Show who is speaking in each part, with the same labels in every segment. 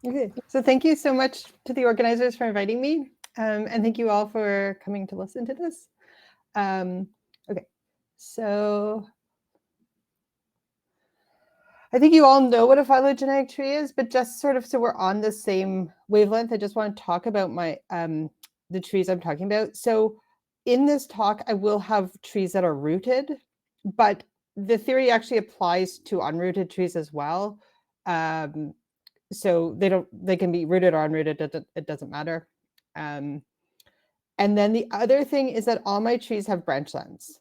Speaker 1: Okay, so thank you so much to the organizers for inviting me, and thank you all for coming to listen to this. Okay, so I think you all know what a phylogenetic tree is, but just sort of so we're on the same wavelength, I just want to talk about my the trees I'm talking about. So in this talk, I will have trees that are rooted, but the theory actually applies to unrooted trees as well. So they can be rooted or unrooted, it doesn't matter. And then the other thing is that all my trees have branch lengths.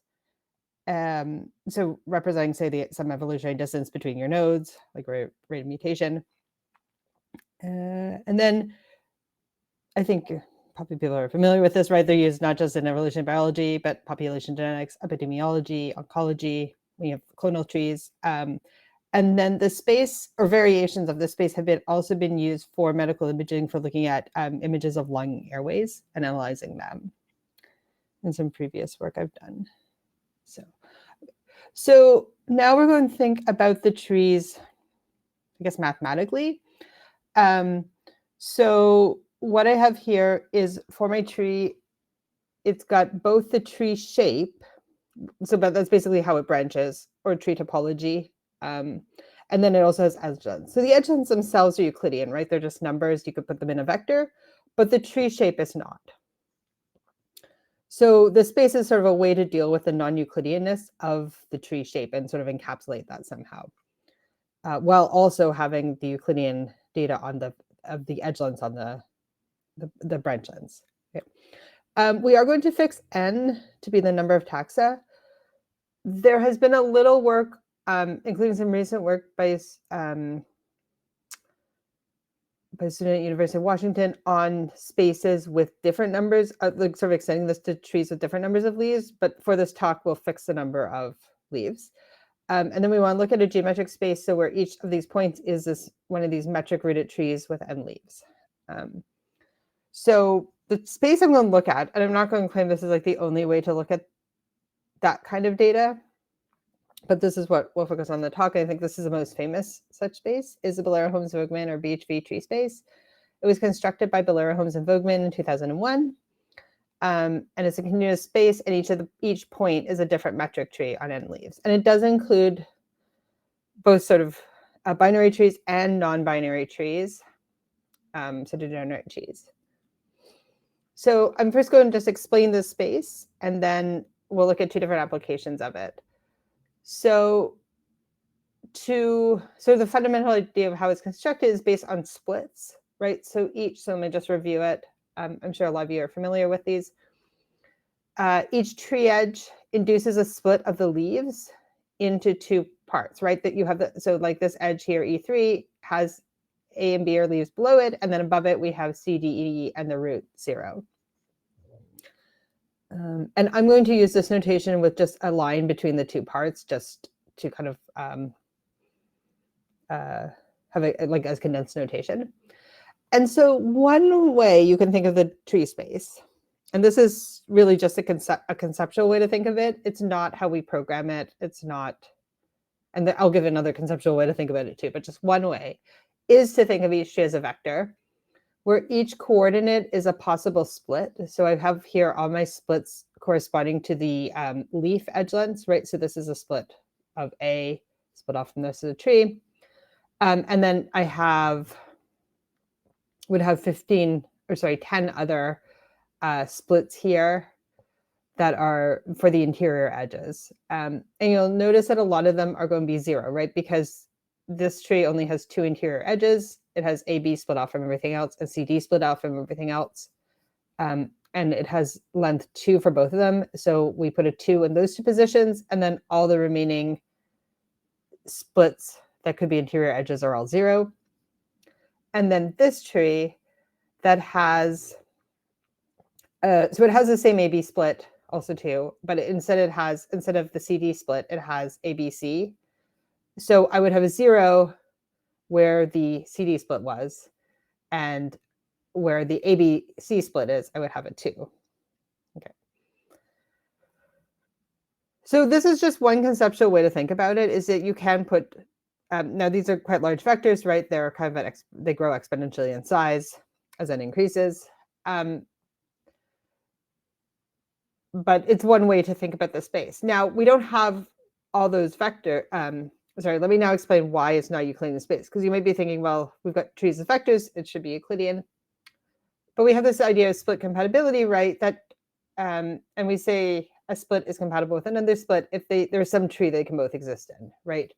Speaker 1: So representing, say, some evolutionary distance between your nodes, like rate of mutation. And then I think probably people are familiar with this, right? They're used not just in evolutionary biology, but population genetics, epidemiology, oncology. We have clonal trees. And then the space or variations of the space have also been used for medical imaging for looking at images of lung airways and analyzing them in some previous work I've done. So now we're going to think about the trees, I guess, mathematically. So what I have here is for my tree, it's got both the tree shape, so that's basically how it branches, or tree topology. And then it also has edge lengths. So the edge lengths themselves are Euclidean, right? They're just numbers. You could put them in a vector, but the tree shape is not. So the space is sort of a way to deal with the non-Euclideanness of the tree shape and sort of encapsulate that somehow, while also having the Euclidean data on the edge lengths on the branch lengths. Okay. We are going to fix n to be the number of taxa. There has been a little work, including some recent work by student at University of Washington on spaces with different numbers, like sort of extending this to trees with different numbers of leaves. But for this talk, we'll fix the number of leaves. And then we want to look at a geometric space, so where each of these points is one of these metric rooted trees with n leaves. So the space I'm going to look at, and I'm not going to claim this is like the only way to look at that kind of data, but this is what we'll focus on in the talk. I think this is the most famous such space, is the Billera-Holmes-Vogtmann, or BHV tree space. It was constructed by Billera-Holmes-Vogtmann in 2001. And it's a continuous space, and each point is a different metric tree on n leaves. And it does include both sort of binary trees and non-binary trees, so degenerate trees. So I'm first going to just explain this space, and then we'll look at two different applications of it. So the fundamental idea of how it's constructed is based on splits, right? So let me just review it. I'm sure a lot of you are familiar with these. Each tree edge induces a split of the leaves into two parts, right? That you have so like this edge here, E3, has A and B are leaves below it, and then above it we have C, D, E, and the root 0. And I'm going to use this notation with just a line between the two parts, just to kind of have it like as condensed notation. And so one way you can think of the tree space, and this is really just a conceptual way to think of it. It's not how we program it. It's not, and I'll give another conceptual way to think about it too, but just one way is to think of each tree as a vector, where each coordinate is a possible split. So I have here all my splits corresponding to the leaf edge lengths, right? So this is a split of A, split off from this of the tree. And then I would have 10 other splits here that are for the interior edges. And you'll notice that a lot of them are going to be 0, right? Because this tree only has 2 interior edges. It has AB split off from everything else and CD split off from everything else. And it has length 2 for both of them. So we put a 2 in those 2 positions, and then all the remaining splits that could be interior edges are all 0. And then this tree that has, so it has the same AB split also too, but instead of the CD split, it has ABC. So I would have a 0 where the CD split was, and where the ABC split is, I would have a 2. Okay. So this is just one conceptual way to think about it, is that you can put Now these are quite large vectors, right? They're kind of they grow exponentially in size as n increases. But it's one way to think about the space. Now we don't have all those vector. Sorry, let me now explain why it's not Euclidean space, because you might be thinking, well, we've got trees of vectors, it should be Euclidean. But we have this idea of split compatibility, right? That and we say a split is compatible with another split if there's some tree they can both exist in, right?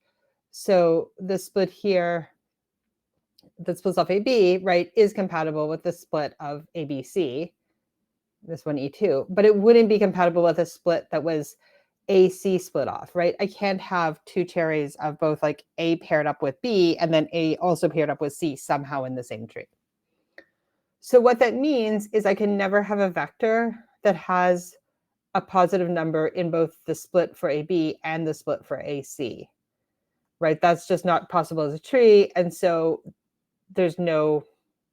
Speaker 1: So the split here that splits off AB, right, is compatible with the split of ABC, this one E2, but it wouldn't be compatible with a split that was AC split off, right? I can't have two cherries of both like A paired up with B and then A also paired up with C somehow in the same tree. So what that means is I can never have a vector that has a positive number in both the split for AB and the split for AC, right? That's just not possible as a tree. And so there's no,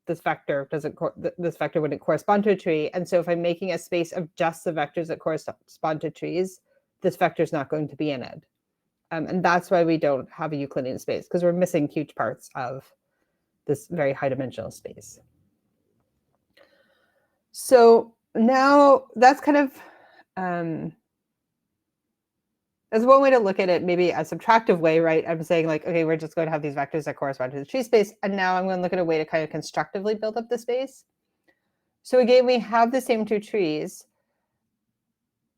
Speaker 1: this vector wouldn't correspond to a tree. And so if I'm making a space of just the vectors that correspond to trees, this vector is not going to be in it. And that's why we don't have a Euclidean space, because we're missing huge parts of this very high dimensional space. So now that's kind of, that's one way to look at it, maybe a subtractive way, right? I'm saying like, okay, we're just going to have these vectors that correspond to the tree space. And now I'm going to look at a way to kind of constructively build up the space. So again, we have the same two trees.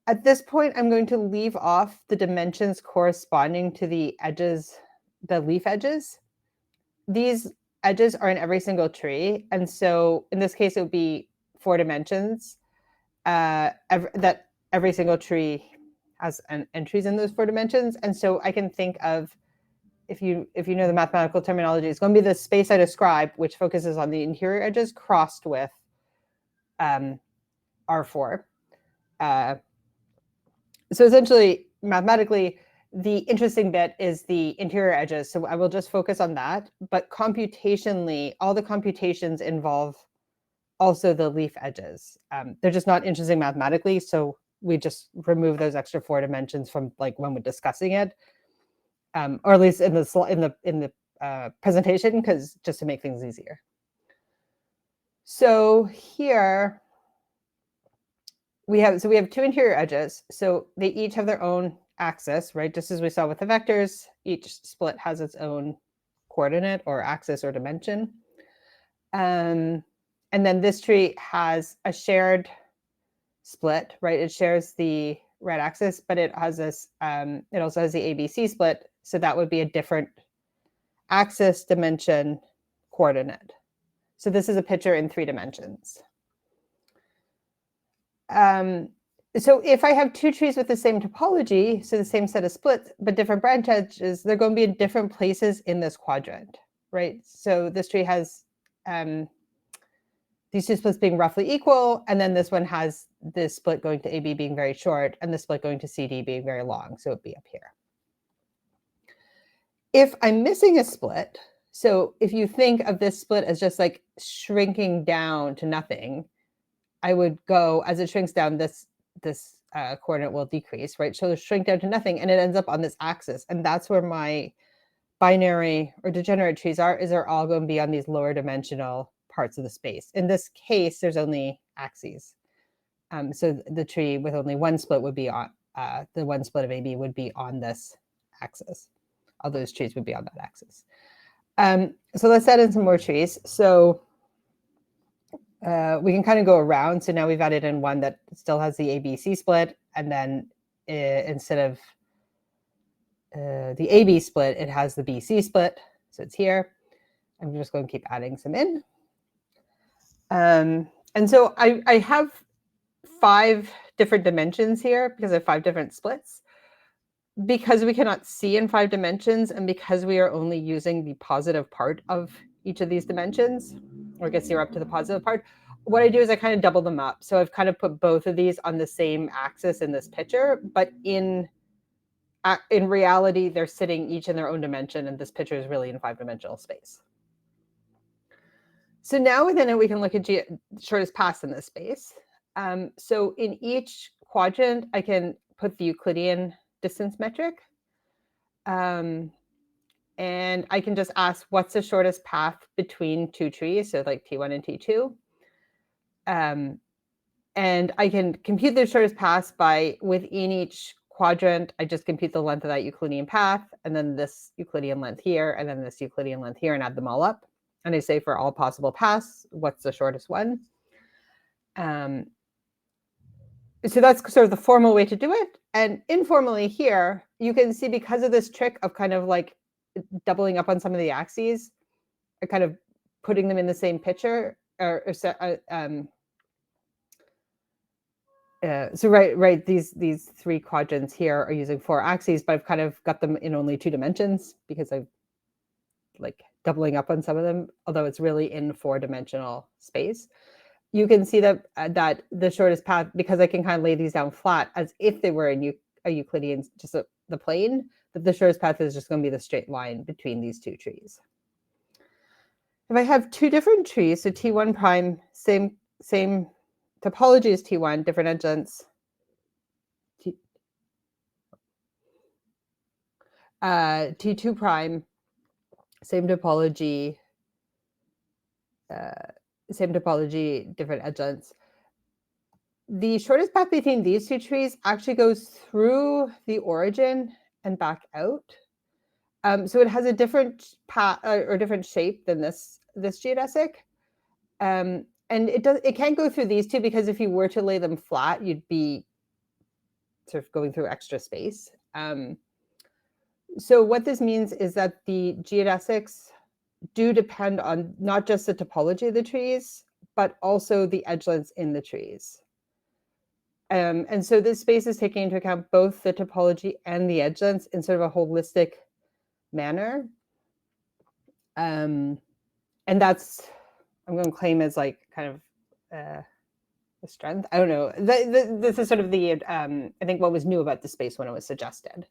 Speaker 1: At this point, I'm going to leave off the dimensions corresponding to the edges, the leaf edges. These edges are in every single tree. And so in this case, it would be 4 dimensions that every single tree has entries in those 4 dimensions. And so I can think of, if you know the mathematical terminology, it's going to be the space I describe, which focuses on the interior edges crossed with R4. So essentially, mathematically, the interesting bit is the interior edges. So I will just focus on that. But computationally, all the computations involve also the leaf edges. They're just not interesting mathematically. So we just remove those extra 4 dimensions from like when we're discussing it, or at least in the presentation, because just to make things easier. So here we have 2 interior edges. So they each have their own axis, right? Just as we saw with the vectors, each split has its own coordinate or axis or dimension. And then this tree has a shared split, right? It shares the red axis, but it has this, it also has the ABC split. So that would be a different axis, dimension, coordinate. So this is a picture in 3 dimensions. So if I have 2 trees with the same topology, so the same set of splits, but different branch edges, they're going to be in different places in this quadrant, right? So this tree has these 2 splits being roughly equal, and then this one has this split going to AB being very short, and the split going to CD being very long, so it'd be up here. If I'm missing a split, so if you think of this split as just like shrinking down to nothing, I would go, as it shrinks down, this coordinate will decrease, right? So it'll shrink down to nothing, and it ends up on this axis. And that's where my binary or degenerate trees are, is they're all going to be on these lower dimensional parts of the space. In this case, there's only axes. So the tree with only 1 split would be on, the 1 split of AB would be on this axis. All those trees would be on that axis. So let's add in some more trees. So we can kind of go around. So now we've added in one that still has the ABC split. And then instead of the AB split, it has the BC split. So it's here. I'm just going to keep adding some in. And so I have 5 different dimensions here because I have 5 different splits. Because we cannot see in 5 dimensions, and because we are only using the positive part of each of these dimensions, or gets here up to the positive part, what I do is I kind of double them up. So I've kind of put both of these on the same axis in this picture, but in reality, they're sitting each in their own dimension, and this picture is really in 5-dimensional space. So now within it, we can look at shortest paths in this space. So in each quadrant, I can put the Euclidean distance metric. and I can just ask what's the shortest path between two trees, so like T1 and T2. And I can compute the shortest path by, within each quadrant, I just compute the length of that Euclidean path, and then this Euclidean length here, and then this Euclidean length here, and add them all up. And I say for all possible paths, what's the shortest one? So that's sort of the formal way to do it. And informally here, you can see, because of this trick of kind of like doubling up on some of the axes, or kind of putting them in the same picture, so right, these three quadrants here are using 4 axes, but I've kind of got them in only 2 dimensions because I'm like doubling up on some of them, although it's really in 4-dimensional space. You can see that that the shortest path, because I can kind of lay these down flat as if they were a Euclidean, just the plane, that the shortest path is just going to be the straight line between these 2 trees. If I have 2 different trees, so T1 prime, same topology as T1, different edge lengths. T2 prime, same topology, different edge lengths. The shortest path between these 2 trees actually goes through the origin and back out. So it has a different path or different shape than this geodesic. And it can't go through these 2, because if you were to lay them flat, you'd be sort of going through extra space. So what this means is that the geodesics do depend on not just the topology of the trees, but also the edge lengths in the trees. And so this space is taking into account both the topology and the edge lengths in sort of a holistic manner. And that's, I'm going to claim, as like kind of a strength. I don't know. This is sort of the, I think, what was new about the space when it was suggested.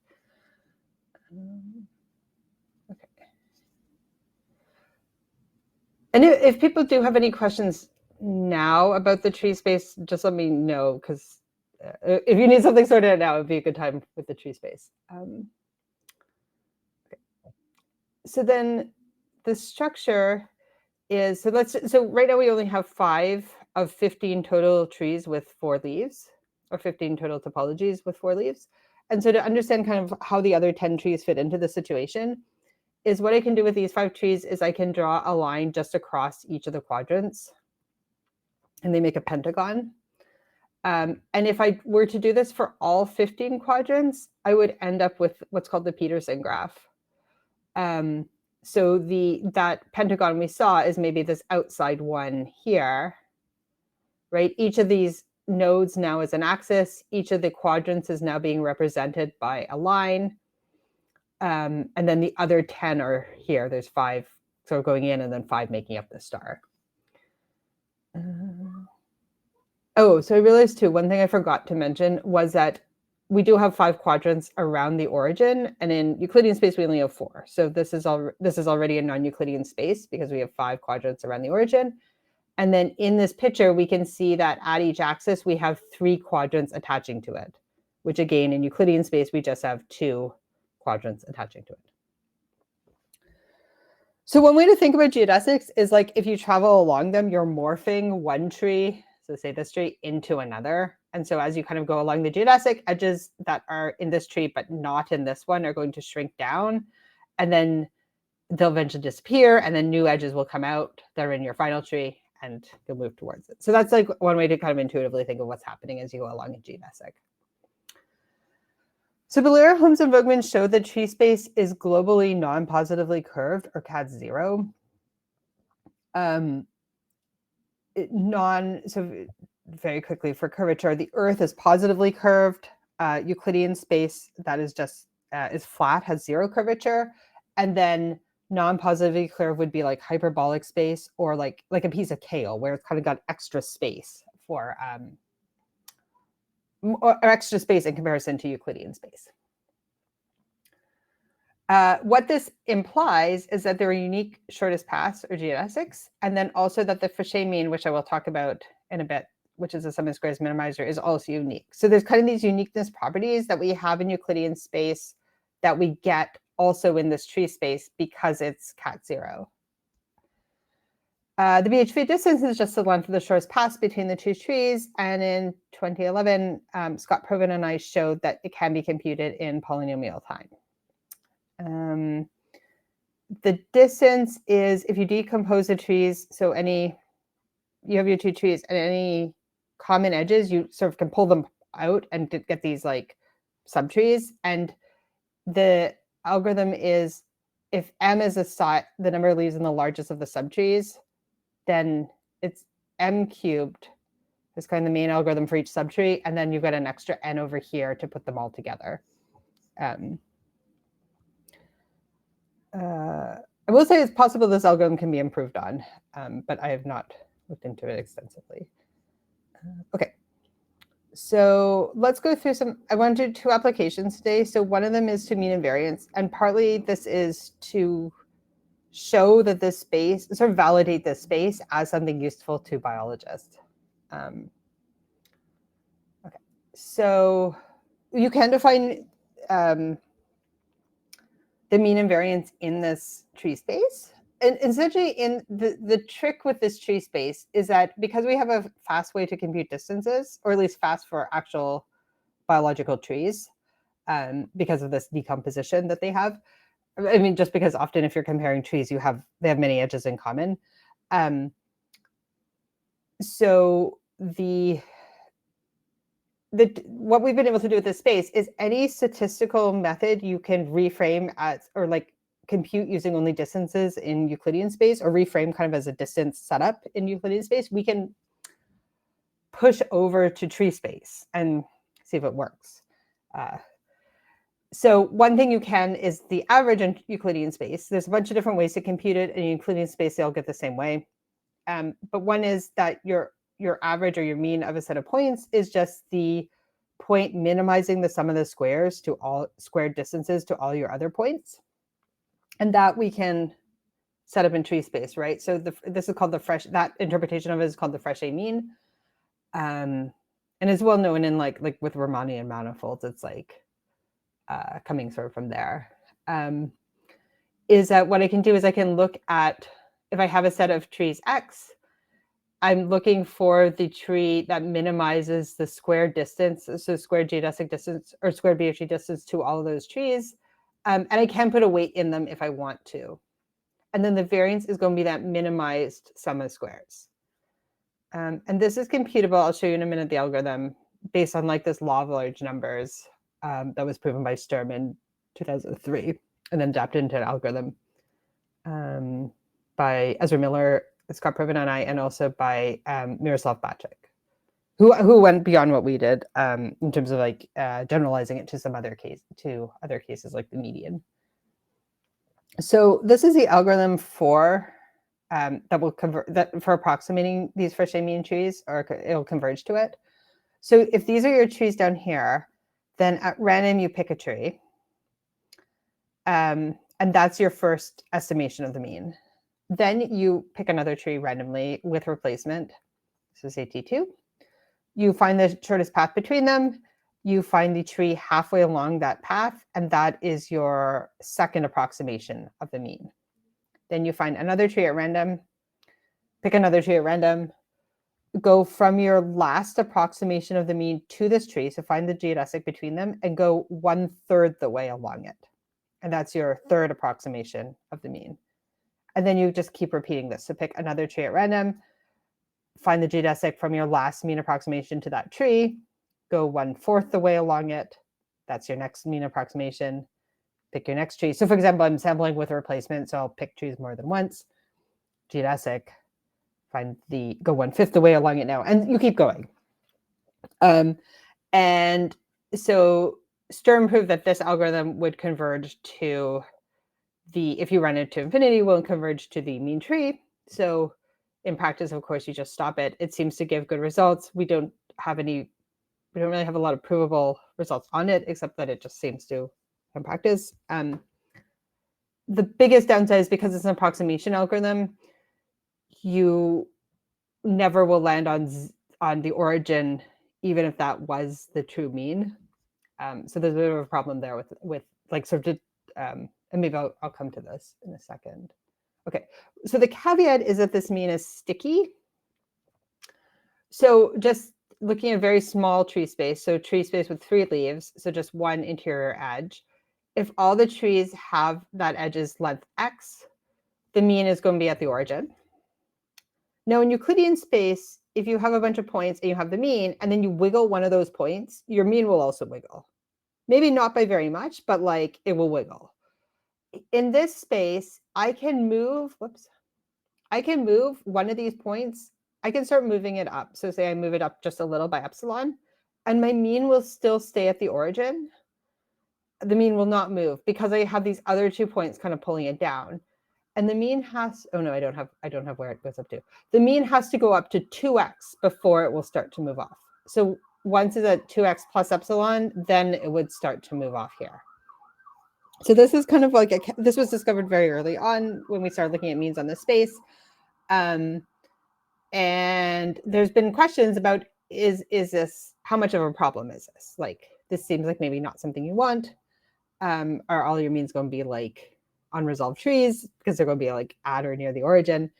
Speaker 1: Okay. And if people do have any questions now about the tree space, just let me know, because if you need something sorted out now, it would be a good time with the tree space. Okay. So then the structure is, so right now we only have 5 of 15 total trees with 4 leaves, or 15 total topologies with 4 leaves. And so to understand kind of how the other 10 trees fit into the situation, is what I can do with these 5 trees is I can draw a line just across each of the quadrants, and they make a pentagon. And if I were to do this for all 15 quadrants, I would end up with what's called the Peterson graph. So that pentagon we saw is maybe this outside one here, right? Each of these nodes now is an axis. Each of the quadrants is now being represented by a line. And then the other 10 are here. There's 5 sort of going in, and then 5 making up the star. Oh, so I realized too, one thing I forgot to mention was that we do have 5 quadrants around the origin, and in Euclidean space we only have 4. So this is already a non-Euclidean space because we have 5 quadrants around the origin. And then in this picture, we can see that at each axis we have 3 quadrants attaching to it, which again in Euclidean space we just have 2 quadrants attaching to it. So one way to think about geodesics is like if you travel along them, you're morphing one tree, so say this tree, into another. And so as you kind of go along the geodesic, edges that are in this tree but not in this one are going to shrink down, and then they'll eventually disappear, and then new edges will come out that are in your final tree, and you'll move towards it. So that's like one way to kind of intuitively think of what's happening as you go along a geodesic. So Billera-Holmes-Vogtmann showed that tree space is globally non-positively curved, or CAD 0. So very quickly for curvature, the Earth is positively curved. Euclidean space that is just is flat, has 0 curvature, and then non-positively curved would be like hyperbolic space, or like a piece of kale where it's kind of got extra space for or extra space in comparison to Euclidean space. What this implies is that there are unique shortest paths, or geodesics, and then also that the Fauché mean, which I will talk about in a bit, which is a sum of squares minimizer, is also unique. So there's kind of these uniqueness properties that we have in Euclidean space that we get also in this tree space because it's cat 0. The BHV distance is just the length of the shortest path between the two trees. And in 2011, Scott Proven and I showed that it can be computed in polynomial time. The distance is if you decompose the trees, so you have your two trees and any common edges, you sort of can pull them out and get these like subtrees. And the algorithm is if m is the number of leaves in the largest of the subtrees, then it's m cubed. It's kind of the main algorithm for each subtree. And then you've got an extra n over here to put them all together. I will say it's possible this algorithm can be improved on, but I have not looked into it extensively. Okay, so let's go through I want to do 2 applications today. So one of them is to mean invariance, and partly this is to show that this space, sort of validate this space as something useful to biologists. Okay, so you can define the mean invariance in this tree space. And essentially, in the trick with this tree space is that because we have a fast way to compute distances, or at least fast for actual biological trees, because of this decomposition that they have. I mean, just because often if you're comparing trees, they have many edges in common. So what we've been able to do with this space is any statistical method you can reframe as, or like compute using only distances in Euclidean space, or reframe kind of as a distance setup in Euclidean space, we can push over to tree space and see if it works. So one thing you can is the average in Euclidean space. There's a bunch of different ways to compute it. In Euclidean space, they all get the same way. But one is that your average or your mean of a set of points is just the point minimizing the sum of the squares to all squared distances to all your other points. And that we can set up in tree space, right? So this is called that interpretation of it is called the Frechet mean. And it's well known in like with Riemannian manifolds, it's like coming sort of from there. Is that what I can do is I can look at, if I have a set of trees X, I'm looking for the tree that minimizes the square distance, so squared geodesic distance or squared BHV distance to all of those trees. And I can put a weight in them if I want to. And then the variance is going to be that minimized sum of squares. And this is computable. I'll show you in a minute the algorithm based on like this law of large numbers that was proven by Sturm in 2003 and then adapted into an algorithm by Ezra Miller, Scott Proven and I, and also by Miroslav Bacek, who went beyond what we did in terms of like generalizing it to some other cases like the median. So this is the algorithm for that will convert for approximating these Frechet mean trees, or it'll converge to it. So if these are your trees down here, then at random you pick a tree, and that's your first estimation of the mean. Then you pick another tree randomly with replacement. So say T2. You find the shortest path between them. You find the tree halfway along that path, and that is your second approximation of the mean. Then you find another tree at random, pick another tree at random, go from your last approximation of the mean to this tree, so find the geodesic between them, and go 1/3 the way along it. And that's your third approximation of the mean. And then you just keep repeating this. So pick another tree at random, find the geodesic from your last mean approximation to that tree, go 1/4 the way along it. That's your next mean approximation. Pick your next tree. So for example, I'm sampling with a replacement, so I'll pick trees more than once. Geodesic, go 1/5 the way along it now, and you keep going. And so Sturm proved that this algorithm would converge to if you run it to infinity, will converge to the mean tree. So in practice, of course, you just stop it. It seems to give good results. We don't really have a lot of provable results on it, except that it just seems to in practice. The biggest downside is because it's an approximation algorithm, you never will land on the origin, even if that was the true mean. So there's a bit of a problem there with like sort of, and maybe I'll come to this in a second. Okay, so the caveat is that this mean is sticky. So just looking at a very small tree space, so tree space with 3 leaves, so just one interior edge. If all the trees have that edge's length x, the mean is going to be at the origin. Now in Euclidean space, if you have a bunch of points and you have the mean, and then you wiggle one of those points, your mean will also wiggle. Maybe not by very much, but like it will wiggle. In this space, I can move one of these points. I can start moving it up. So say I move it up just a little by epsilon, and my mean will still stay at the origin. The mean will not move because I have these other 2 points kind of pulling it down. And the mean has, oh no, I don't have where it goes up to. The mean has to go up to 2x before it will start to move off. So once it's at 2x plus epsilon, then it would start to move off here. So this is kind of like, this was discovered very early on when we started looking at means on this space. And there's been questions about, is this, how much of a problem is this? Like, this seems like maybe not something you want. Are all your means going to be like unresolved trees because they're going to be like at or near the origin?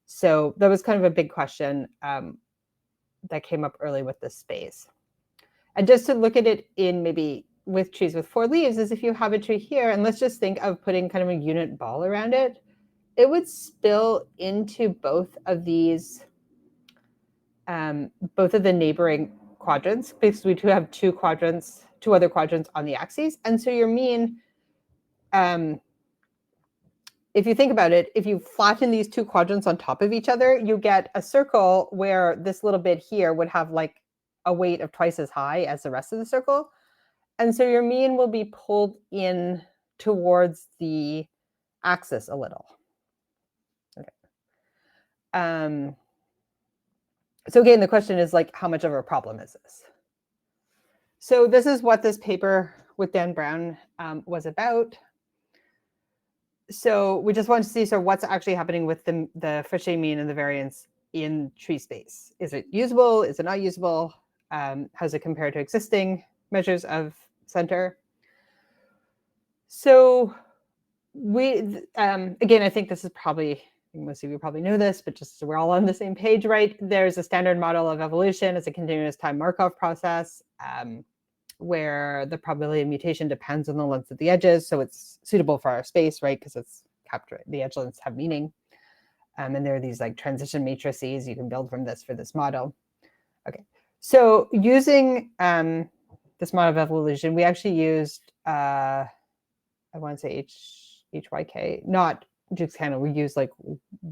Speaker 1: So that was kind of a big question that came up early with this space. And just to look at it in maybe with trees with 4 leaves is if you have a tree here, and let's just think of putting kind of a unit ball around it, it would spill into both of these, both of the neighboring quadrants, because we do have 2 other quadrants on the axes. And so your mean, if you think about it, if you flatten these 2 quadrants on top of each other, you get a circle where this little bit here would have like a weight of twice as high as the rest of the circle. And so your mean will be pulled in towards the axis a little. Okay. So again, the question is like, how much of a problem is this? So this is what this paper with Dan Brown was about. So we just wanted to see sort of what's actually happening with the Fichet mean and the variance in tree space. Is it usable? Is it not usable? How does it compare to existing measures of center? So we, again, I think this is probably, most of you probably know this, but just so we're all on the same page, right? There's a standard model of evolution as a continuous time Markov process, where the probability of mutation depends on the length of the edges. So it's suitable for our space, right? Because it's capturing, the edge lengths have meaning. And there are these like transition matrices you can build from this for this model. Okay, so using this model of evolution, we actually used, I want to say HYK, not Jukes Cantor. We used like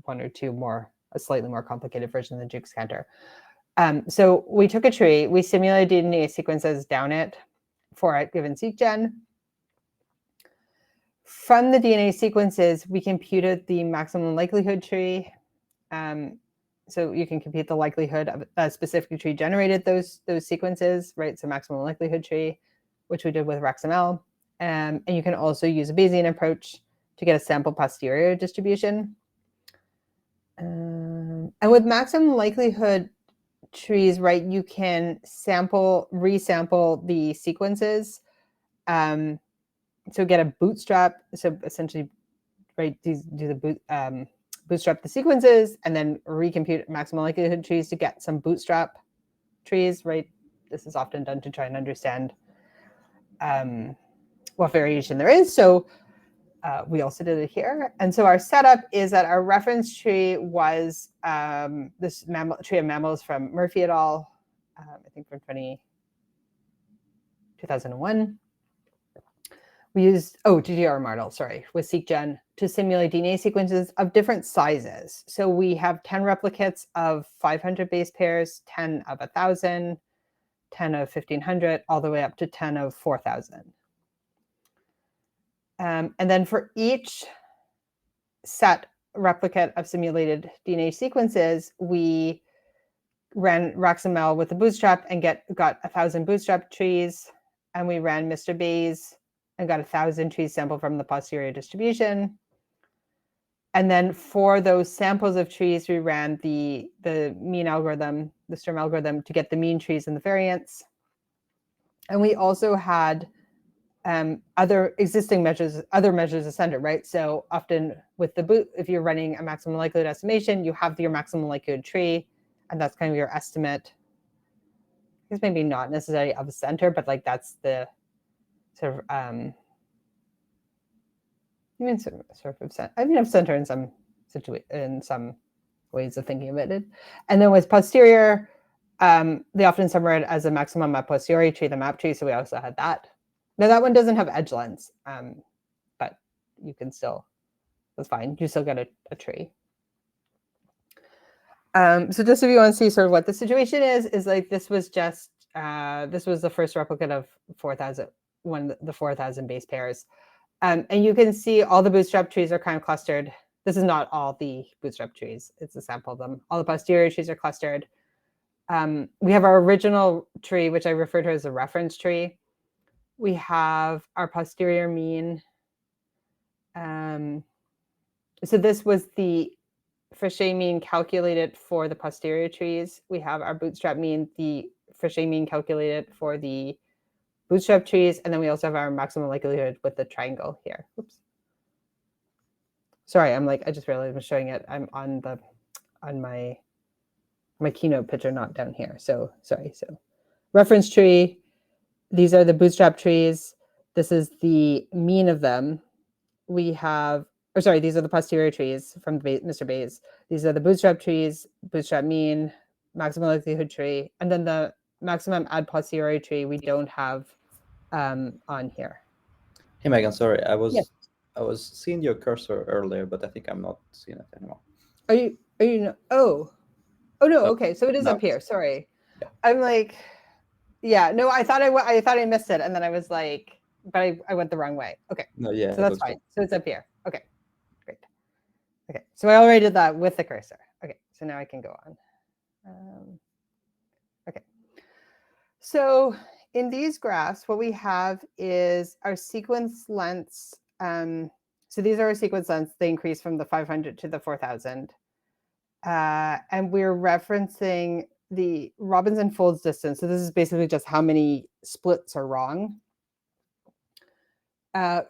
Speaker 1: 1 or 2 more, a slightly more complicated version than Jukes Cantor. So we took a tree, we simulated DNA sequences down it for a given seq-gen. From the DNA sequences, we computed the maximum likelihood tree. So you can compute the likelihood of a specific tree generated those sequences, right? So maximum likelihood tree, which we did with RexML. And you can also use a Bayesian approach to get a sample posterior distribution. And with maximum likelihood trees, right, you can resample the sequences. So get a bootstrap. So essentially, right, bootstrap the sequences and then recompute maximum likelihood trees to get some bootstrap trees, right? This is often done to try and understand what variation there is. So we also did it here. And so our setup is that our reference tree was this tree of mammals from Murphy et al., I think from 2001. We used, GGR model, sorry, with seq-gen to simulate DNA sequences of different sizes. So we have 10 replicates of 500 base pairs, 10 of 1,000, 10 of 1,500, all the way up to 10 of 4,000. And then for each set replicate of simulated DNA sequences, we ran RexML with the bootstrap and got 1,000 bootstrap trees. And we ran Mr. Bayes and got 1,000 trees sampled from the posterior distribution. And then for those samples of trees, we ran the mean algorithm, the Sturm algorithm, to get the mean trees and the variance. And we also had other existing measures, other measures of center, right? So often with the boot, if you're running a maximum likelihood estimation, you have your maximum likelihood tree, and that's kind of your estimate. I guess maybe not necessarily of center, but like that's the sort of I mean of center in some ways of thinking of it. And then with posterior, they often summarize it as a maximum a posteriori tree, the map tree. So we also had that. Now that one doesn't have edge lengths, but you can still, that's fine. You still get a tree. So just if you want to see sort of what the situation is like this was just, this was the first replicate of 4,000, the 4,000 base pairs. And you can see all the bootstrap trees are kind of clustered. This is not all the bootstrap trees. It's a sample of them. All the posterior trees are clustered. We have our original tree, which I refer to as a reference tree. We have our posterior mean. So this was the Fréchet mean calculated for the posterior trees. We have our bootstrap mean, the Fréchet mean calculated for the bootstrap trees, and then we also have our maximum likelihood with the triangle here. Oops. Sorry, I just realized I'm showing it. I'm on my keynote picture, not down here. So sorry. So reference tree, these are the bootstrap trees. This is the mean of them. We have, or sorry, these are the posterior trees from Mr. Bayes. These are the bootstrap trees, bootstrap mean, maximum likelihood tree, and then the maximum ad posteriori tree we don't have on here.
Speaker 2: Hey Megan, sorry, I was seeing your cursor earlier, but I think I'm not seeing it anymore.
Speaker 1: Are you oh no, okay, so it is up here. Sorry, yeah. I'm like, yeah, no, I thought I missed it, and then I was like, but I went the wrong way. Okay,
Speaker 2: no, yeah,
Speaker 1: so that's fine. Good. So it's up here. Okay, great. Okay, so I already did that with the cursor. Okay, so now I can go on. Okay, so in these graphs, what we have is our sequence lengths. So these are our sequence lengths. They increase from the 500 to the 4,000. And we're referencing the Robinson-Folds distance. So this is basically just how many splits are wrong to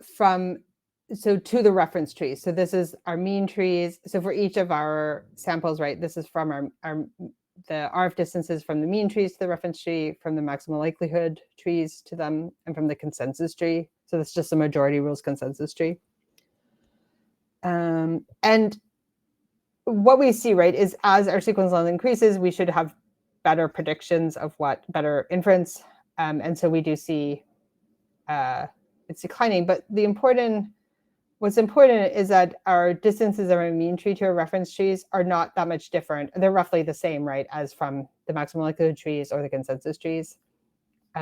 Speaker 1: the reference trees. So this is our mean trees. So for each of our samples, right, this is from the RF distances from the mean trees to the reference tree, from the maximum likelihood trees to them, and from the consensus tree. So that's just a majority rules consensus tree. And what we see, right, is as our sequence length increases, we should have better predictions of better inference. And so we do see it's declining. But what's important is that our distances of our mean tree to our reference trees are not that much different. They're roughly the same, right, as from the maximum likelihood trees or the consensus trees.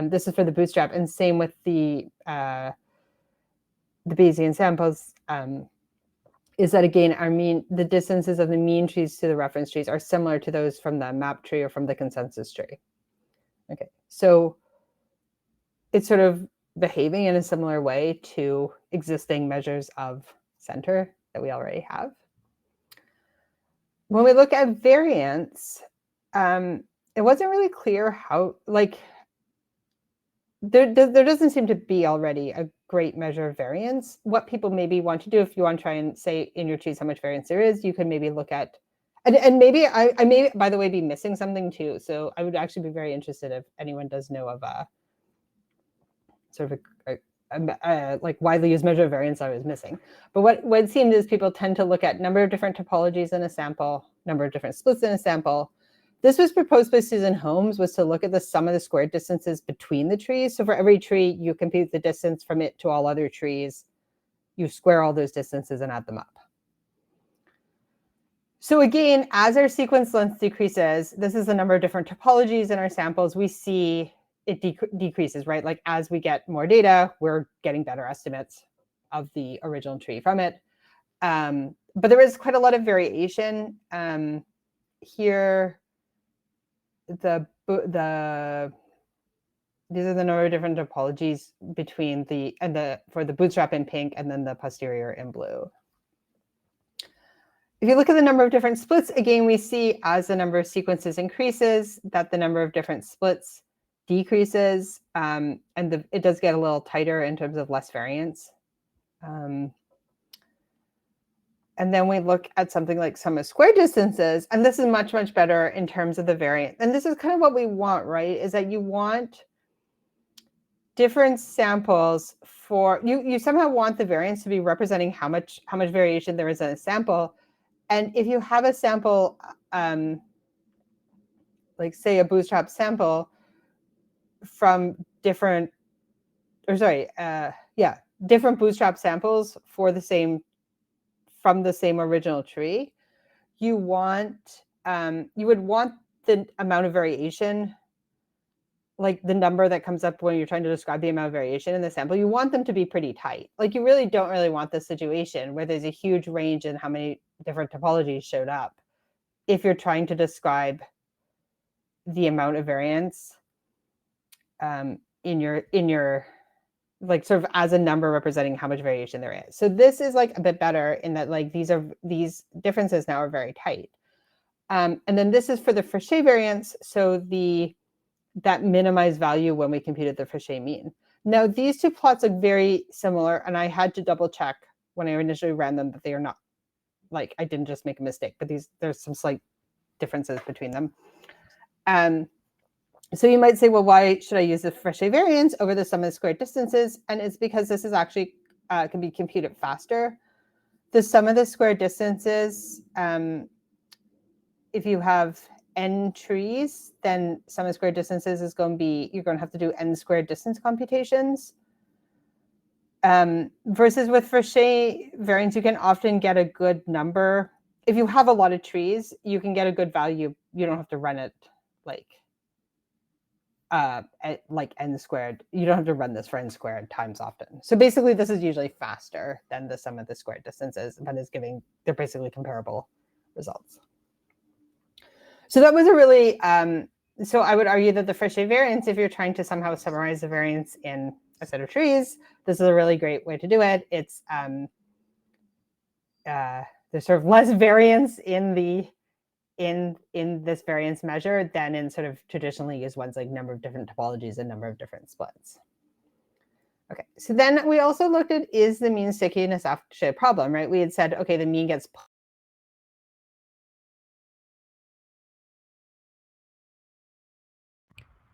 Speaker 1: This is for the bootstrap, and same with the Bayesian samples. Is that again, the distances of the mean trees to the reference trees are similar to those from the map tree or from the consensus tree. Okay, so it's sort of behaving in a similar way to existing measures of center that we already have. When we look at variance, it wasn't really clear how, like, there doesn't seem to be already a great measure of variance. What people maybe want to do, if you want to try and say in your trees how much variance there is, you can maybe look at, and maybe I may, by the way, be missing something too. So I would actually be very interested if anyone does know of a sort of a like widely used measure of variance I was missing. But what it seemed is people tend to look at number of different topologies in a sample, number of different splits in a sample. This was proposed by Susan Holmes, was to look at the sum of the squared distances between the trees. So for every tree, you compute the distance from it to all other trees. You square all those distances and add them up. So again, as our sequence length decreases, this is the number of different topologies in our samples. We see it decreases, right? Like as we get more data, we're getting better estimates of the original tree from it. But there is quite a lot of variation. Here, these are the number of different topologies between for the bootstrap in pink and then the posterior in blue. If you look at the number of different splits, again, we see as the number of sequences increases that the number of different splits decreases, and it does get a little tighter in terms of less variance. And then we look at something like sum of square distances, and this is much, much better in terms of the variance. And this is kind of what we want, right? Is that you want different samples for, you somehow want the variance to be representing how much variation there is in a sample. And if you have a sample, like say a bootstrap sample from different bootstrap samples from the same original tree, you would want the amount of variation, like the number that comes up when you're trying to describe the amount of variation in the sample, you want them to be pretty tight. Like you really don't want this situation where there's a huge range in how many different topologies showed up if you're trying to describe the amount of variance in your like sort of as a number representing how much variation there is. So this is like a bit better in that like these differences now are very tight. And then this is for the Frechet variance. So that minimized value when we computed the Frechet mean. Now these two plots look very similar, and I had to double check when I initially ran them that they are not, like I didn't just make a mistake, but there's some slight differences between them. So you might say, well, why should I use the Frechet variance over the sum of squared distances? And it's because this is actually can be computed faster. The sum of the squared distances, if you have n trees, then sum of squared distances is going to be, you're going to have to do n squared distance computations. Versus with Frechet variance, you can often get a good number. If you have a lot of trees, you can get a good value. You don't have to run it like n squared. You don't have to run this for n squared times often. So basically, this is usually faster than the sum of the squared distances, but they're basically comparable results. So that was a really, so I would argue that the Frechet variance, if you're trying to somehow summarize the variance in a set of trees, this is a really great way to do it. It's there's sort of less variance in this variance measure than in sort of traditionally used ones like number of different topologies and number of different splits. Okay, so then we also looked at, is the mean stickiness actually a problem, right? We had said, okay, the mean gets.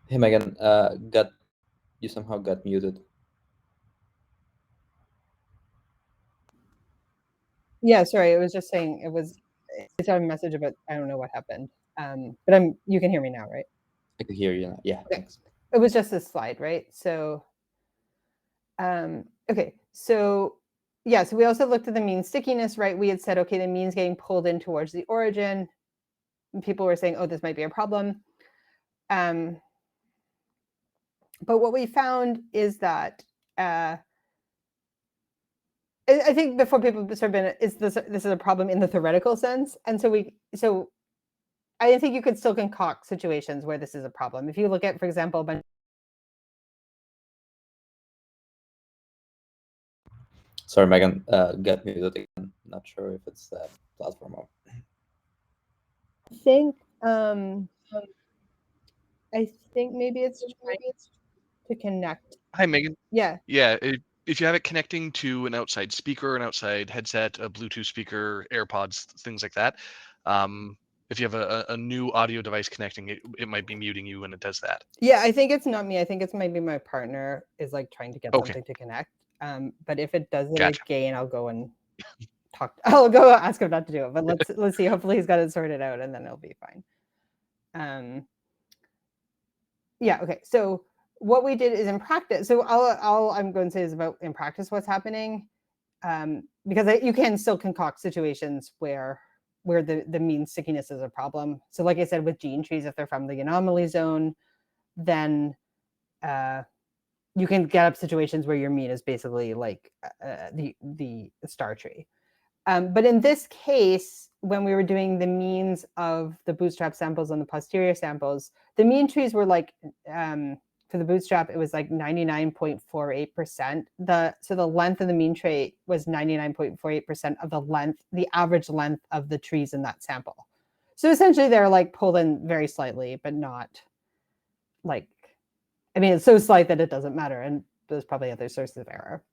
Speaker 2: Hey, Megan, you somehow got muted.
Speaker 1: Yeah, sorry, it was just saying it's a message about, I don't know what happened. But you can hear me now, right?
Speaker 2: I can hear you now. Yeah, okay. Thanks.
Speaker 1: It was just this slide, right? So, okay, so yeah, so we also looked at the mean stickiness, right? We had said, okay, the mean's getting pulled in towards the origin. And people were saying, oh, this might be a problem. But what we found is that I think before people sort of been, this is a problem in the theoretical sense, and so I think you could still concoct situations where this is a problem. If you look at, for example,
Speaker 2: sorry, Megan, got muted again. Not sure if it's the platform or.
Speaker 1: I think maybe it's to connect.
Speaker 3: Hi, Megan.
Speaker 1: Yeah.
Speaker 3: Yeah. If you have it connecting to an outside speaker, an outside headset, a Bluetooth speaker, AirPods, things like that, if you have a new audio device connecting, it might be muting you when it does that.
Speaker 1: Yeah, I think it's not me. I think it's maybe my partner is like trying to get something to connect. But if it does it again, I'll go and talk. I'll go ask him not to do it. But let's see. Hopefully he's got it sorted out, and then it'll be fine. Yeah. Okay. So what we did is in practice. So all I'm going to say is about in practice what's happening, because you can still concoct situations where the mean stickiness is a problem. So like I said, with gene trees, if they're from the anomaly zone, then you can get up situations where your mean is basically like the star tree. But in this case, when we were doing the means of the bootstrap samples and the posterior samples, the mean trees were like, for the bootstrap, it was like 99.48%. So the length of the mean trait was 99.48% of the average length of the trees in that sample. So essentially they're like pulled in very slightly, but not like I mean, it's so slight that it doesn't matter, and there's probably other sources of error.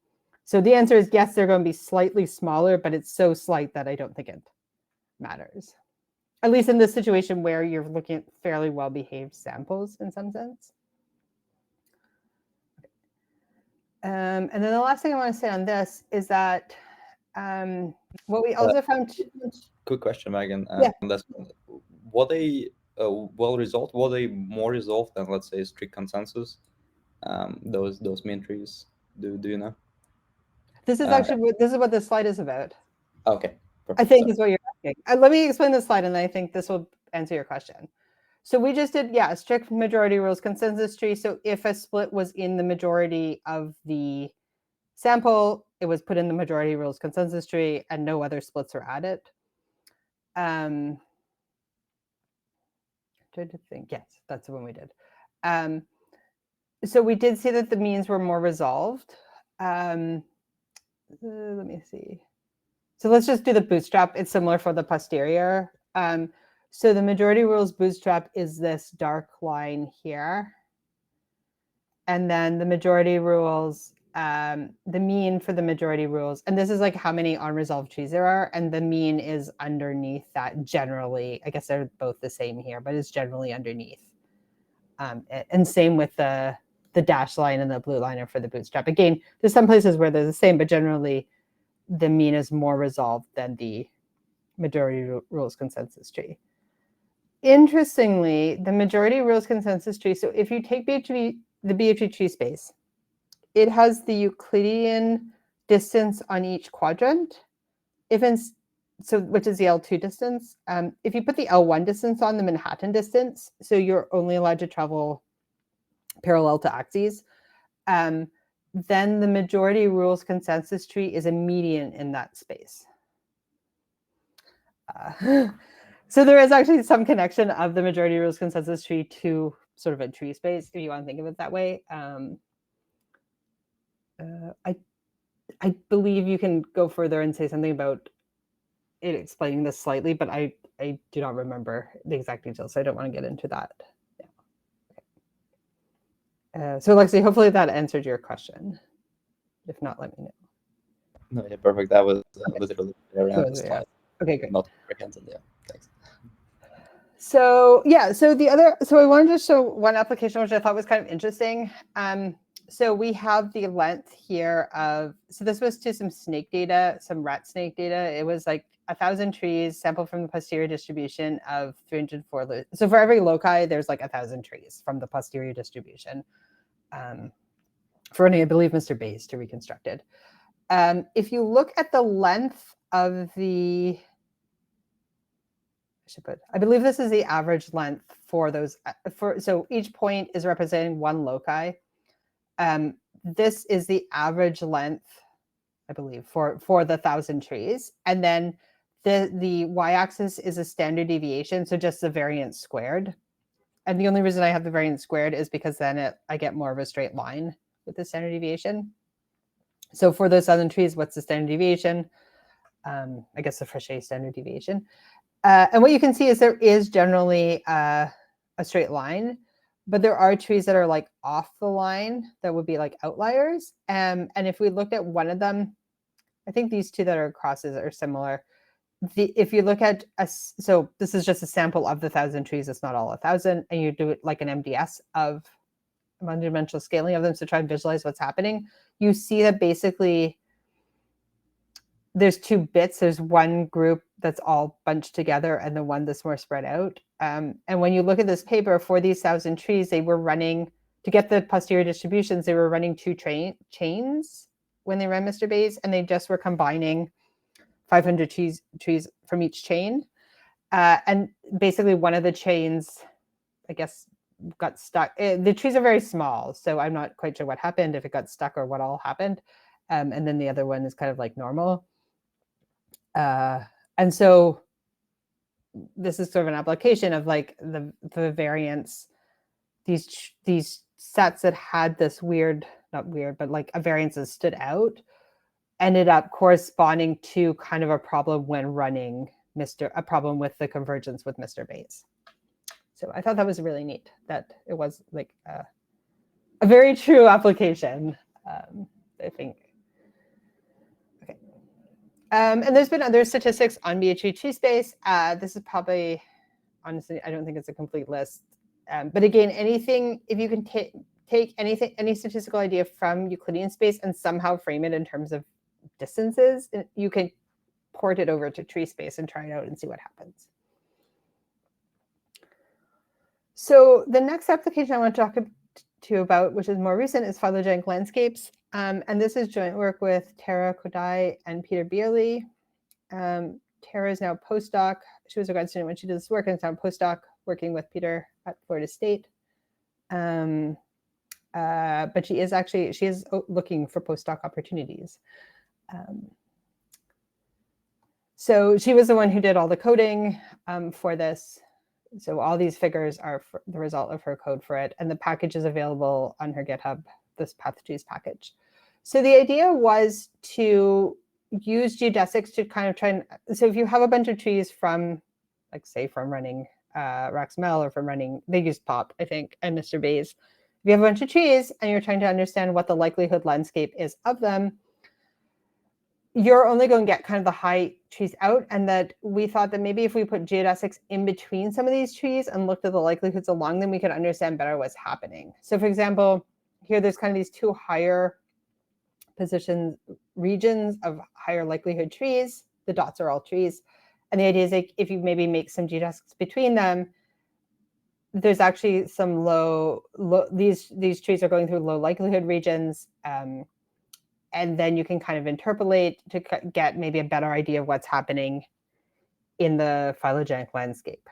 Speaker 1: So the answer is yes, they're going to be slightly smaller, but it's so slight that I don't think it matters. At least in this situation where you're looking at fairly well-behaved samples in some sense. And then the last thing I want to say on this is that what we also found.
Speaker 2: Quick question, Megan.
Speaker 1: Yeah.
Speaker 2: On this one. Were they well resolved? Were they more resolved than, let's say, strict consensus? Those mean trees. Do you know?
Speaker 1: This is actually this is what this slide is about.
Speaker 2: Okay. Perfect.
Speaker 1: I think is what you're asking. Let me explain this slide, and I think this will answer your question. So we just did, yeah, strict majority rules consensus tree. So if a split was in the majority of the sample, it was put in the majority rules consensus tree, and no other splits were added. Trying to think. Yes, that's the one we did. So we did see that the means were more resolved. Let me see. So let's just do the bootstrap. It's similar for the posterior. So the majority rules bootstrap is this dark line here. And then the majority rules, the mean for the majority rules, and this is like how many unresolved trees there are, and the mean is underneath that generally. I guess they're both the same here, but it's generally underneath. And same with the dashed line and the blue liner for the bootstrap. Again, there's some places where they're the same, but generally the mean is more resolved than the majority rules consensus tree. Interestingly, the majority rules consensus tree, so if you take BHV, the BHV tree space, it has the Euclidean distance on each quadrant, which is the L2 distance. If you put the L1 distance on, the Manhattan distance, so you're only allowed to travel parallel to axes, then the majority rules consensus tree is a median in that space. So there is actually some connection of the majority rules consensus tree to sort of a tree space, if you want to think of it that way. I believe you can go further and say something about it explaining this slightly, but I do not remember the exact details, so I don't want to get into that. Yeah. So Lexi, hopefully that answered your question. If not, let me know.
Speaker 2: No, yeah, perfect. That was literally very on the slide.
Speaker 1: Yeah. Okay, great.
Speaker 2: Not comprehensive, yeah. Thanks.
Speaker 1: So yeah, so I wanted to show one application which I thought was kind of interesting. So we have the length here of, so this was to some snake data, some rat snake data. It was like 1,000 trees sampled from the posterior distribution of 304. So for every loci, there's like 1,000 trees from the posterior distribution. For running, I believe, Mr. Bayes to reconstructed. If you look at the length of the, I believe this is the average length for those, so each point is representing one loci. This is the average length, I believe, for the 1,000 trees. And then the y-axis is a standard deviation, so just the variance squared. And the only reason I have the variance squared is because then I get more of a straight line with the standard deviation. So for those 1,000 trees, what's the standard deviation? I guess the Frichet standard deviation. And what you can see is there is generally a straight line, but there are trees that are like off the line that would be like outliers. And if we looked at one of them, I think these two that are crosses are similar. If you look at, so this is just a sample of the 1,000 trees, it's not all 1,000, and you do it like an MDS of one-dimensional scaling of them to try and visualize what's happening, you see that basically there's two bits. There's one group that's all bunched together and the one that's more spread out. And when you look at this paper, for these 1,000 trees, they were running, to get the posterior distributions, they were running two chains when they ran Mr. Bayes, and they just were combining 500 trees from each chain. And basically one of the chains, I guess, got stuck. The trees are very small, so I'm not quite sure what happened, if it got stuck or what all happened. And then the other one is kind of like normal. And so this is sort of an application of like the variance, these sets that had this weird, not weird, but like a variance that stood out, ended up corresponding to kind of a problem when running a problem with the convergence with Mr. Bayes. So I thought that was really neat that it was like a very true application, I think. Okay. And there's been other statistics on BHV tree space. This is probably, honestly, I don't think it's a complete list. But again, anything, if you can take anything, any statistical idea from Euclidean space and somehow frame it in terms of distances, you can port it over to tree space and try it out and see what happens. So the next application I want to talk to you about, which is more recent, is phylogenetic landscapes. And this is joint work with Tara Kodai and Peter Bierle. Tara is now a postdoc. She was a grad student when she did this work and is now a postdoc working with Peter at Florida State. But she is looking for postdoc opportunities. So she was the one who did all the coding for this. So all these figures are the result of her code for it. And the package is available on her GitHub, this PathTrees package. So the idea was to use geodesics to kind of try and, so if you have a bunch of trees from, like say from running RaxML or from running, they use POP, I think, and Mr. Bayes. If you have a bunch of trees and you're trying to understand what the likelihood landscape is of them, you're only going to get kind of the high trees out, and that we thought that maybe if we put geodesics in between some of these trees and looked at the likelihoods along them, we could understand better what's happening. So for example, here there's kind of these two higher position regions of higher likelihood trees. The dots are all trees. And the idea is like if you maybe make some geodesics between them, there's actually some these trees are going through low likelihood regions. And then you can kind of interpolate to get maybe a better idea of what's happening in the phylogenetic landscape.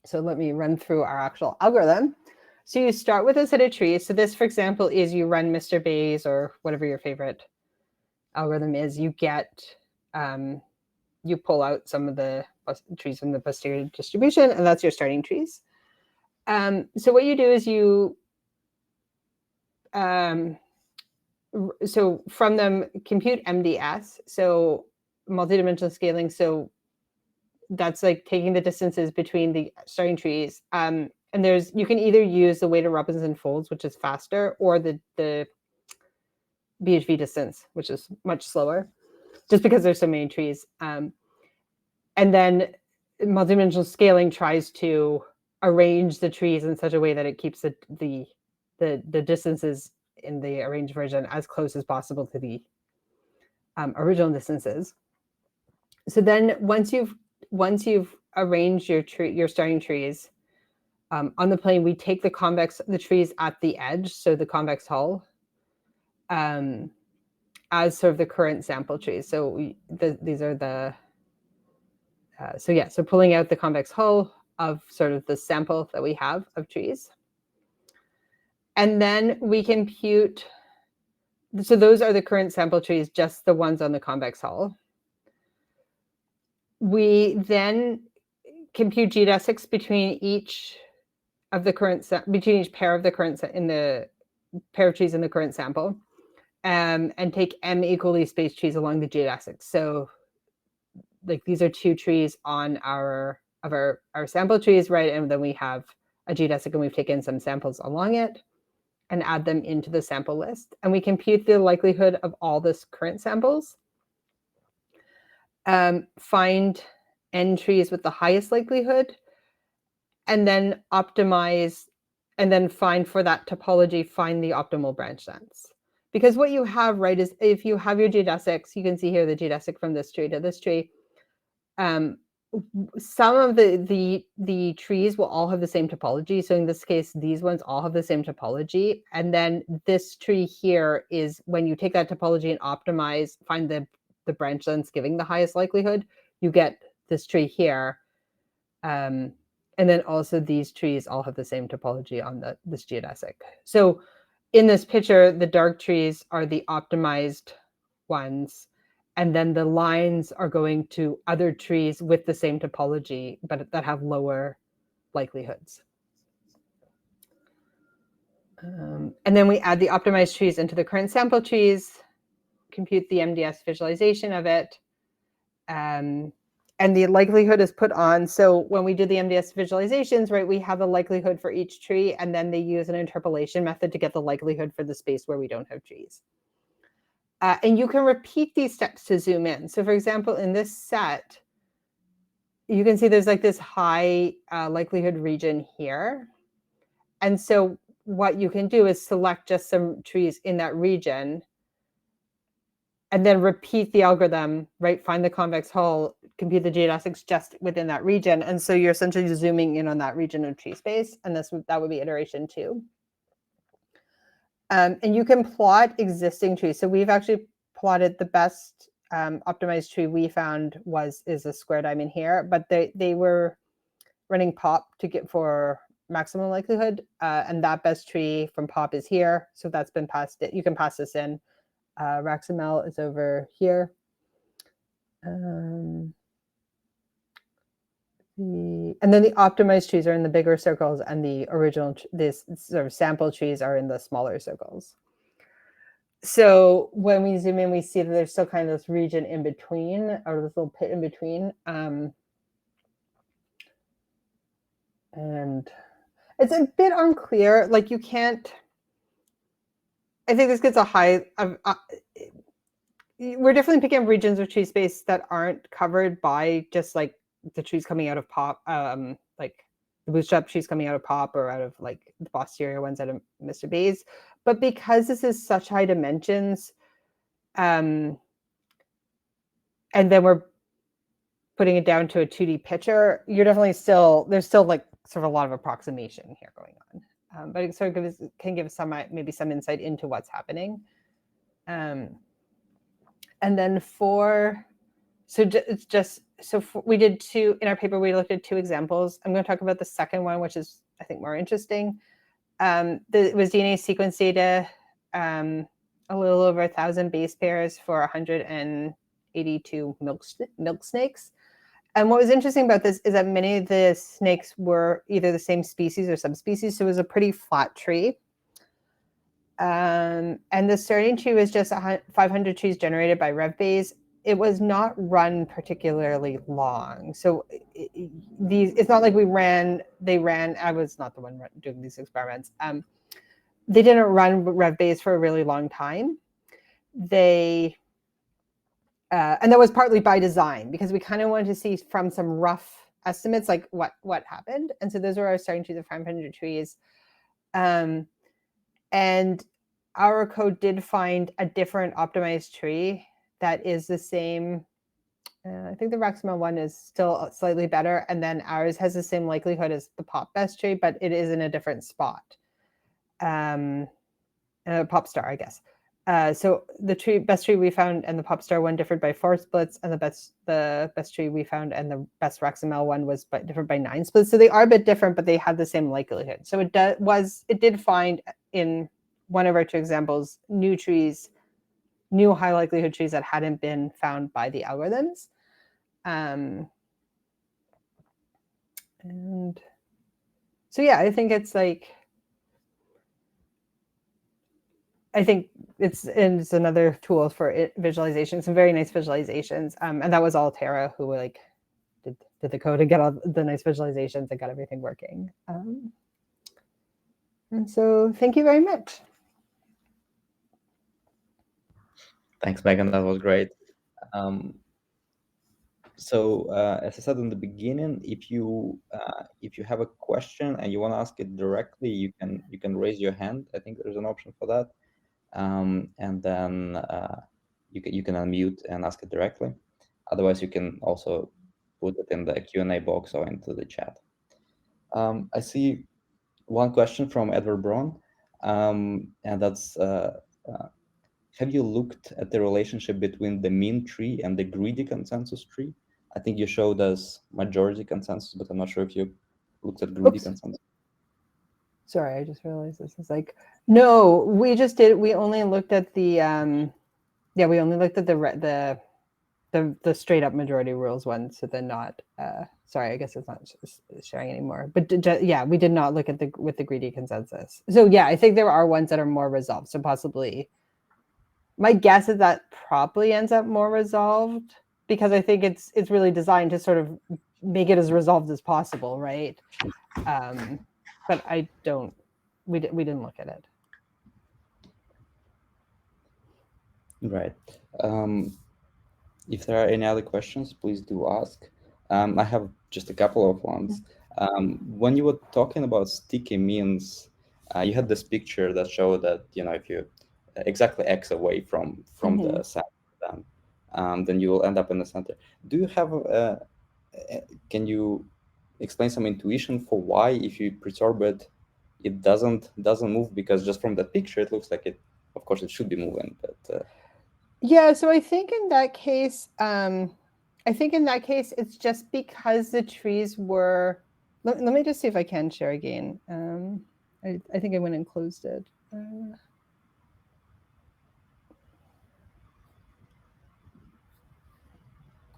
Speaker 1: So let me run through our actual algorithm. So you start with a set of trees. So this, for example, is you run Mr. Bayes or whatever your favorite algorithm is. You get, you pull out some of the trees from the posterior distribution, and that's your starting trees. So what you do is you, so from them compute MDS, so multidimensional scaling. So that's like taking the distances between the starting trees. And you can either use the weighted Robinson folds, which is faster, or the BHV distance, which is much slower, just because there's so many trees. And then multidimensional scaling tries to arrange the trees in such a way that it keeps the distances in the arranged version as close as possible to the original distances. So then once you've arranged your starting trees on the plane, we take the trees at the edge, so the convex hull, as sort of the current sample trees. So these are the so pulling out the convex hull of sort of the sample that we have of trees. And then we compute, so those are the current sample trees, just the ones on the convex hull. We then compute geodesics between each of the current, between each pair of the current, in the pair of trees in the current sample, and take m equally spaced trees along the geodesics. So like these are two trees on our sample trees, right? And then we have a geodesic and we've taken some samples along it and add them into the sample list. And we compute the likelihood of all this current samples, find n trees with the highest likelihood, and then optimize, and then find for that topology, find the optimal branch lengths. Because what you have, right, is if you have your geodesics, you can see here the geodesic from this tree to this tree. Some of the trees will all have the same topology. So in this case, these ones all have the same topology. And then this tree here is when you take that topology and optimize, find the branch lengths giving the highest likelihood, you get this tree here. And then also these trees all have the same topology on this geodesic. So in this picture, the dark trees are the optimized ones. And then the lines are going to other trees with the same topology, but that have lower likelihoods. And then we add the optimized trees into the current sample trees, compute the MDS visualization of it, and and the likelihood is put on. So when we do the MDS visualizations, right, we have the likelihood for each tree, and then they use an interpolation method to get the likelihood for the space where we don't have trees. And you can repeat these steps to zoom in. So for example, in this set, you can see there's like this high likelihood region here. And so what you can do is select just some trees in that region and then repeat the algorithm, right? Find the convex hull, compute the geodesics just within that region. And so you're essentially zooming in on that region of tree space. And that would be iteration 2. And you can plot existing trees. So we've actually plotted the best optimized tree we found is a square diamond here, but they were running pop to get for maximum likelihood. And that best tree from pop is here. So that's been passed. You can pass this in. Raxamel is over here. And then the optimized trees are in the bigger circles, and the original, this sort of sample trees are in the smaller circles. So when we zoom in, we see that there's still kind of this region in between, or this little pit in between. And it's a bit unclear. Like you can't, I think this gets a high, we're definitely picking up regions of tree space that aren't covered by just like the trees coming out of pop, like the bootstrap trees coming out of pop, or out of like the posterior ones out of Mr. Bayes. But because this is such high dimensions, and then we're putting it down to a 2D picture, you're definitely there's still like sort of a lot of approximation here going on. But it sort of can give some, maybe some insight into what's happening. And then we did two, in our paper, we looked at 2 examples. I'm going to talk about the second one, which is, I think, more interesting. It was DNA sequence data, a little over 1,000 base pairs for 182 milk snakes. And what was interesting about this is that many of the snakes were either the same species or subspecies, so it was a pretty flat tree. And the starting tree was just 500 trees generated by RevBayes. It was not run particularly long. So it's not like they ran, I was not the one doing these experiments. They didn't run RevBayes for a really long time. And that was partly by design, because we kind of wanted to see from some rough estimates, like what happened. And so those were our starting trees of 500 trees. And our code did find a different optimized tree that is the same. I think the Raxamel one is still slightly better. And then ours has the same likelihood as the pop best tree, but it is in a different spot. Pop star, I guess. So the best tree we found and the pop star one differed by 4 splits, and the best tree we found and the best Raxamel one was different by 9 splits. So they are a bit different, but they had the same likelihood. So it did find in one of our 2 examples new high likelihood trees that hadn't been found by the algorithms. And so yeah, I think it's like, I think it's another tool for visualization, some very nice visualizations. And that was all Tara who like did the code and get all the nice visualizations and got everything working. And so thank you very much.
Speaker 2: Thanks, Megan. That was great. So as I said in the beginning, if you have a question and you want to ask it directly, you can raise your hand. I think there's an option for that, and then you can unmute and ask it directly. Otherwise, you can also put it in the Q&A box or into the chat. I see one question from Edward Braun, and that's. Have you looked at the relationship between the mean tree and the greedy consensus tree? I think you showed us majority consensus, but I'm not sure if you looked at greedy consensus.
Speaker 1: Sorry, I just realized this is like, no, we only looked at the, we only looked at the straight up majority rules one. So then not, sorry, I guess it's not sharing anymore. But yeah, we did not look at with the greedy consensus. So yeah, I think there are ones that are more resolved. So possibly, my guess is that probably ends up more resolved. because I think it's really designed to sort of make it as resolved as possible, right? But we didn't look at it.
Speaker 2: Right. If there are any other questions, please do ask. I have just a couple of ones. When you were talking about sticky means, you had this picture that showed that, if you exactly X away from the center, then you will end up in the center. Do you have, can you explain some intuition for why, if you perturb it, it doesn't move? Because just from the picture, it looks like it, of course, it should be moving, but...
Speaker 1: Yeah, so I think in that case, it's just because the trees were. Let me just see if I can share again. I think I went and closed it.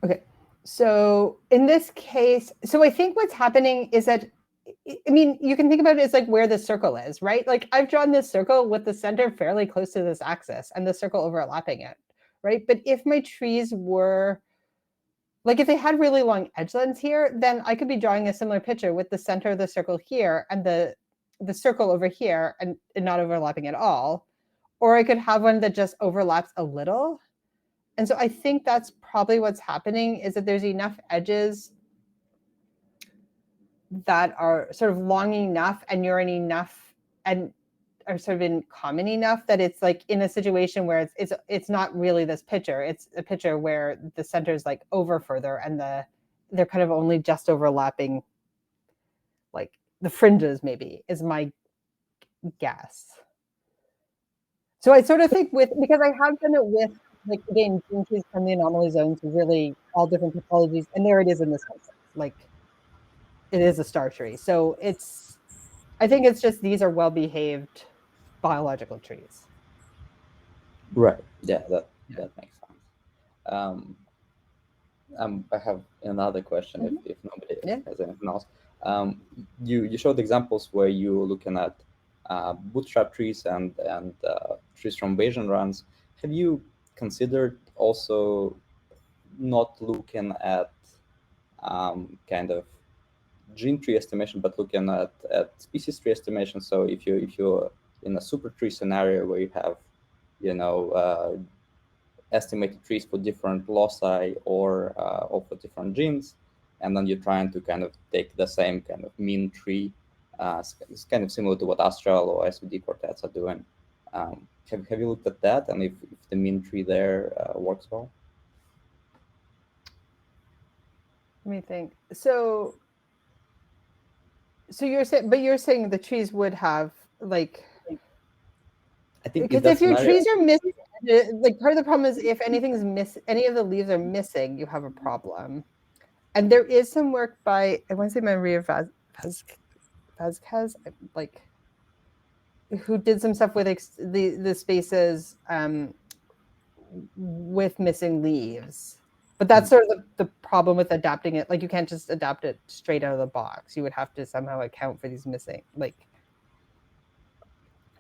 Speaker 1: Okay, so in this case, so I think what's happening is that, I mean, you can think about it as like where the circle is, right? Like I've drawn this circle with the center fairly close to this axis and the circle overlapping it, right? But if my trees were, like if they had really long edge lines here, then I could be drawing a similar picture with the center of the circle here and the circle over here and not overlapping at all. Or I could have one that just overlaps a little. And so I think that's probably what's happening, is that there's enough edges that are sort of long enough and you're in enough and are sort of in common enough that it's like in a situation where it's not really this picture. It's a picture where the center is like over further and they're kind of only just overlapping, like the fringes maybe is my guess. So I sort of think because I have done it with, like, again, gene trees from the anomaly zones, really all different topologies, and there it is in this concept. Like it is a star tree. So I think it's just these are well-behaved biological trees.
Speaker 2: Right. Yeah, that makes sense. I have another question if nobody has anything else. You showed examples where you're looking at bootstrap trees and trees from Bayesian runs. Have you considered also not looking at kind of gene tree estimation, but looking at species tree estimation? So if you're in a super tree scenario where you have, estimated trees for different loci or for different genes, and then you're trying to kind of take the same kind of mean tree. It's kind of similar to what Astral or SVD quartets are doing. Have you looked at that, and if the mean tree there works well?
Speaker 1: Let me think. So you're saying the trees would have, like,
Speaker 2: I think
Speaker 1: because if your trees are missing, like part of the problem is if anything's any of the leaves are missing, you have a problem. And there is some work by, I want to say Maria Vazquez, like, who did some stuff with the spaces with missing leaves. But that's sort of the problem with adapting it. Like you can't just adapt it straight out of the box. You would have to somehow account for these missing, like,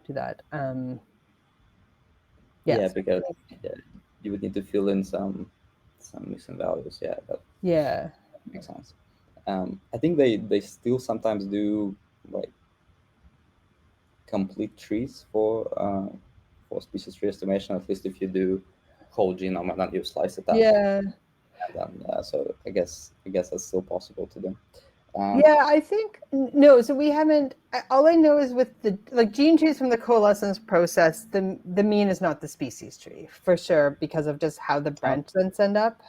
Speaker 1: do that.
Speaker 2: Yeah, because you would need to fill in some missing values. Yeah, that makes sense. I think they still sometimes do like complete trees for species tree estimation, at least if you do whole genome and then you slice it up.
Speaker 1: Yeah.
Speaker 2: And then so I guess that's still possible to do.
Speaker 1: Yeah, I think no. So we haven't. All I know is with the gene trees from the coalescence process, the mean is not the species tree for sure because of just how the branch lengths end up.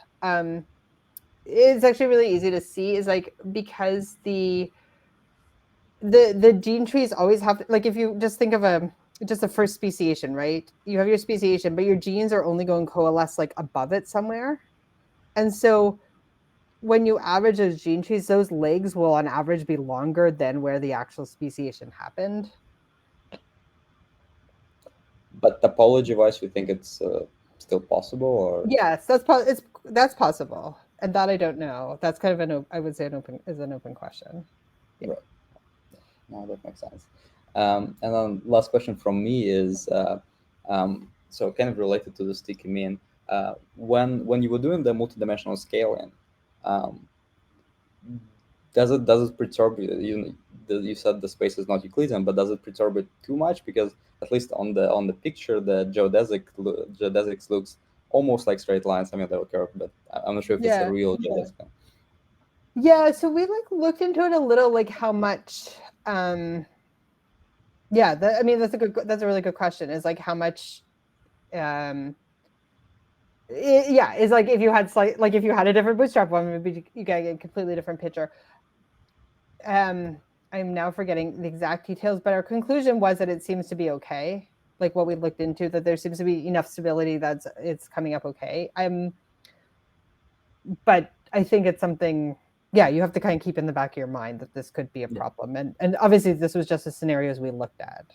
Speaker 1: It's actually really easy to see. Is like because the gene trees always have, like, if you just think of just a first speciation, right? You have your speciation, but your genes are only going to coalesce like above it somewhere, and so when you average those gene trees, those legs will on average be longer than where the actual speciation happened.
Speaker 2: But topology-wise, you think it's still possible, or?
Speaker 1: Yes, that's possible, and that I don't know. That's kind of I would say an open question.
Speaker 2: Yeah. Right. No, that makes sense. And then last question from me is so kind of related to the sticky mean. when you were doing the multidimensional scaling, does it perturb you? You said the space is not Euclidean, but does it perturb it too much? Because at least on the picture, the geodesics looks almost like straight lines. I mean, they're curved, but I'm not sure if it's a real geodesic.
Speaker 1: Yeah, so we looked into it a little, like how much. Yeah, I mean that's a really good question. Is like how much. Is like if you had if you had a different bootstrap one, maybe you get a completely different picture. I'm now forgetting the exact details, but our conclusion was that it seems to be okay. Like what we looked into, that there seems to be enough stability that it's coming up okay. But I think it's something, you have to kind of keep in the back of your mind that this could be a problem. And obviously this was just the scenarios we looked at.